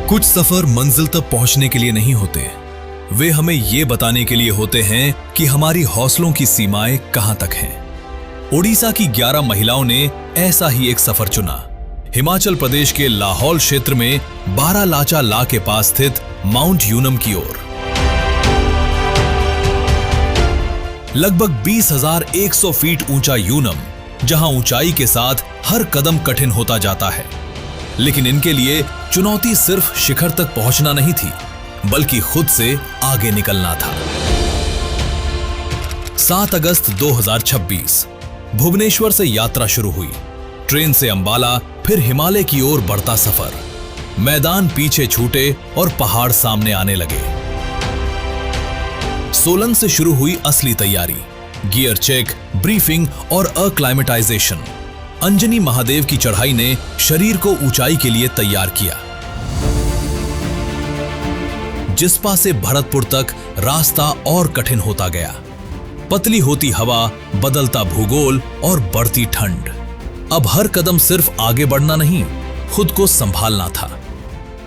कुछ सफर मंजिल तक पहुंचने के लिए नहीं होते, वे हमें ये बताने के लिए होते हैं कि हमारी हौसलों की सीमाएं कहां तक हैं। ओडिशा की 11 महिलाओं ने ऐसा ही एक सफर चुना। हिमाचल प्रदेश के लाहौल क्षेत्र में बारालाचा ला के पास स्थित माउंट यूनम की ओर। लगभग 20,100 फीट ऊंचा यूनम, जहां ऊंचाई के साथ हर कदम कठिन होता जाता है, लेकिन इनके लिए चुनौती सिर्फ शिखर तक पहुंचना नहीं थी, बल्कि खुद से आगे निकलना था। 7 अगस्त 2026 भुवनेश्वर से यात्रा शुरू हुई। ट्रेन से अंबाला, फिर हिमालय की ओर बढ़ता सफर। मैदान पीछे छूटे और पहाड़ सामने आने लगे। सोलन से शुरू हुई असली तैयारी, गियर चेक, ब्रीफिंग और अक्लाइमेटाइजेशन। अंजनी महादेव की चढ़ाई ने शरीर को ऊंचाई के लिए तैयार किया। जिस्पा से भरतपुर तक रास्ता और कठिन होता गया। पतली होती हवा, बदलता भूगोल और बढ़ती ठंड। अब हर कदम सिर्फ आगे बढ़ना नहीं, खुद को संभालना था।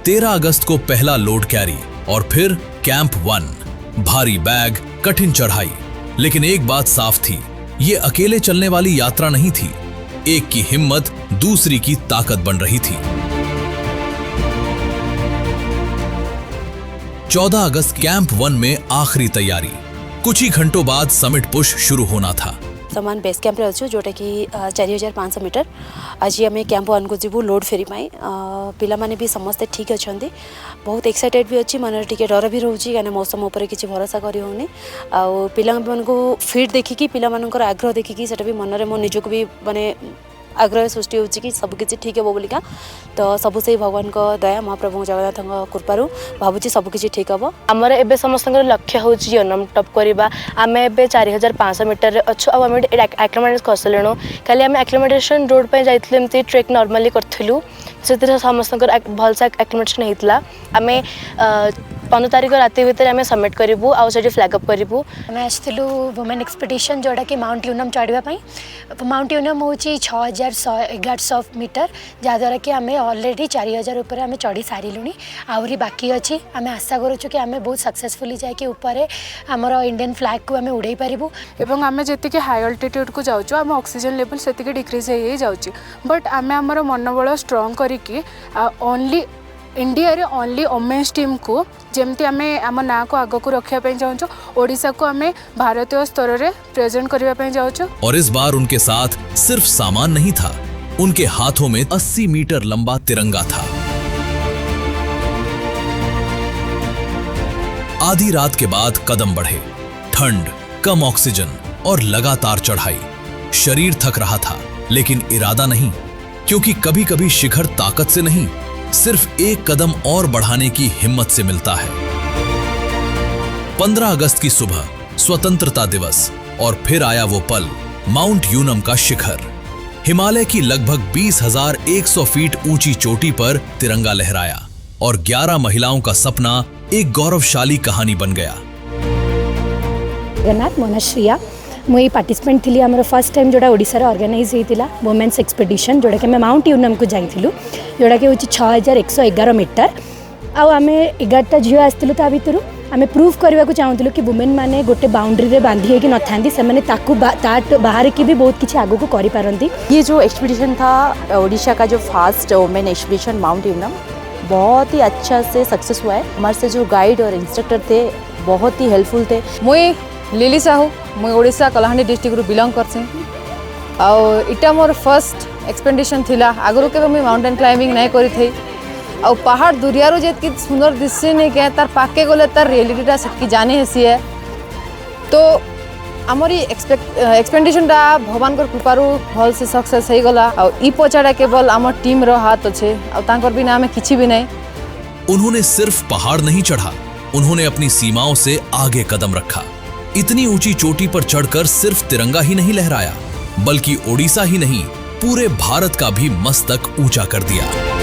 13 अगस्त को पहला लोड कैरी और फिर कैंप 1। भारी बैग, कठिन चढ़ाई, लेकिन एक बात साफ थी, ये अकेले चलने वाली यात्रा नहीं थी। एक की हिम्मत दूसरी की ताकत बन रही थी। 14 अगस्त कैंप 1 में आखिरी तैयारी। कुछ ही घंटों बाद समिट पुश शुरू होना था। समान बेस कैंप अच्छु जोटा कि 4500 मीटर। आज आम कैंप 1 को जीवु लोड फेरी पिला माने भी समस्ते ठीक अच्छा। बहुत एक्साइटेड भी अच्छी, मन टे डर भी रोचे कहीं मौसम उपर किसी भरोसा करी पिला फिट देखिकी पिला आग्रह देखिकी सेटा भी मन में मो निजक भी माने आग्रह सृष्टि होची कि सब किसी ठीक है बोलिका। तो सबू से भगवान को दया, महाप्रभु जगन्नाथ कृपारू भावुची सब किसी ठीक हम। आमर एबे समस्त लक्ष्य हूँ यूनम टॉप करवा। आम ए 4500 मीटर अच्छु। आम एक्लिमेटेशन कर खाली आम एक्लिमेटेशन रोड पर जाइए ट्रेक नॉर्मली करूँ, से समस्त भलसे एक्लिमेटेशन होता। आम 15 तारीख राति भितर आम सबमिट करूँ आउ फ्लैग अप करूँ। आम आसलु वुमेन एक्सपेडिशन जोटा कि माउंट यूनम चढ़ापी। माउंट यूनम हूँ 6111 मीटर, जहाँद्वारा कि आम ऑलरेडी 4000 उपर आम चढ़ी सारूँ। आहरी बाकी अच्छी। आम आशा करुँ कि आम बहुत सक्सेसफुली जाकि ऊपर आमर इंडियन फ्लैग को आम उड़ाई पारूँ। एवं आम जी हाई अल्टीट्यूड को जाऊँ, आम ऑक्सीजन लेवल से डिक्रीज हो जाऊँ, बट आम आमर मनोबल स्ट्रॉन्ग करके ओनली इंडिया रे ओनली वुमेन्स टीम को जमती आम आम ना को आग को रखापी चाहूँ, ओडिशा को आम भारतीय स्तर रे प्रेजेंट करने चाहूँ। और इस बार उनके साथ सिर्फ सामान नहीं था, उनके हाथों में 80 मीटर लंबा तिरंगा था। आधी रात के बाद कदम बढ़े। ठंड, कम ऑक्सीजन और लगातार चढ़ाई। शरीर थक रहा था, लेकिन इरादा नहीं, क्योंकि कभी कभी शिखर ताकत से नहीं, सिर्फ एक कदम और बढ़ाने की हिम्मत से मिलता है। 15 अगस्त की सुबह, स्वतंत्रता दिवस, और फिर आया वो पल, माउंट यूनम का शिखर। हिमालय की लगभग 20,100 फीट ऊंची चोटी पर तिरंगा लहराया और 11 महिलाओं का सपना एक गौरवशाली कहानी बन गया। जगन्नाथ मनश्रिया मुझे पार्टिसिपेंट थी। आम फर्स्ट टाइम जोड़ा ओडिशा ऑर्गेनाइज होता वुमेन्स एक्सपेडिशन, जोड़ा कि आम माउंट यूनम को जाइलु, जोड़ा कि हूँ 6111 मीटर। आम 11टा झील आसलु। ता भितर आम प्रूव करने को चाहूँ कि वुमेन मैंने गोटे बाउंड्री रे बांधी होगी नथांती, से बाहर की भी बहुत किसी आगू को करी। ये जो एक्सपेडिशन था ओडिशा का, जो फर्स्ट वुमेन एक्सपेडिशन माउंट यूनम, बहुत ही अच्छा से सक्सेस हुआ है। हमारे से जो गाइड और इंस्ट्रक्टर थे बहुत ही हेल्पफुल थे। मुई लिली साहू, मुई ओडिशा कलाहांडी डिस्ट्रिक्ट रु बिलोंग करसी। इटा मोर फर्स्ट एक्सपेडिशन थिला। आगरू के मुई माउंटेन क्लाइंबिंग नहीं करी थी। आ पहाड़ दुरियारू जेतकी सुंदर दिशे नहीं क्या, तार पाके गले तार रियलिटीटा सेटकी जानी हेसी है। तो आमर एक्सपेडिशनटा भगवान कृपारू भल से सक्सेस हो गला। आ ई पछाड़ा केवल आम टीम रो हाथ अच्छे, आ तांकर बिना आमे किछि भी नहीं। उन्होंने सिर्फ पहाड़ नहीं चढ़ा, उन्होंने अपनी सीमाओं से आगे कदम रखा। इतनी ऊंची चोटी पर चढ़कर सिर्फ तिरंगा ही नहीं लहराया, बल्कि ओडिशा ही नहीं, पूरे भारत का भी मस्तक ऊंचा कर दिया।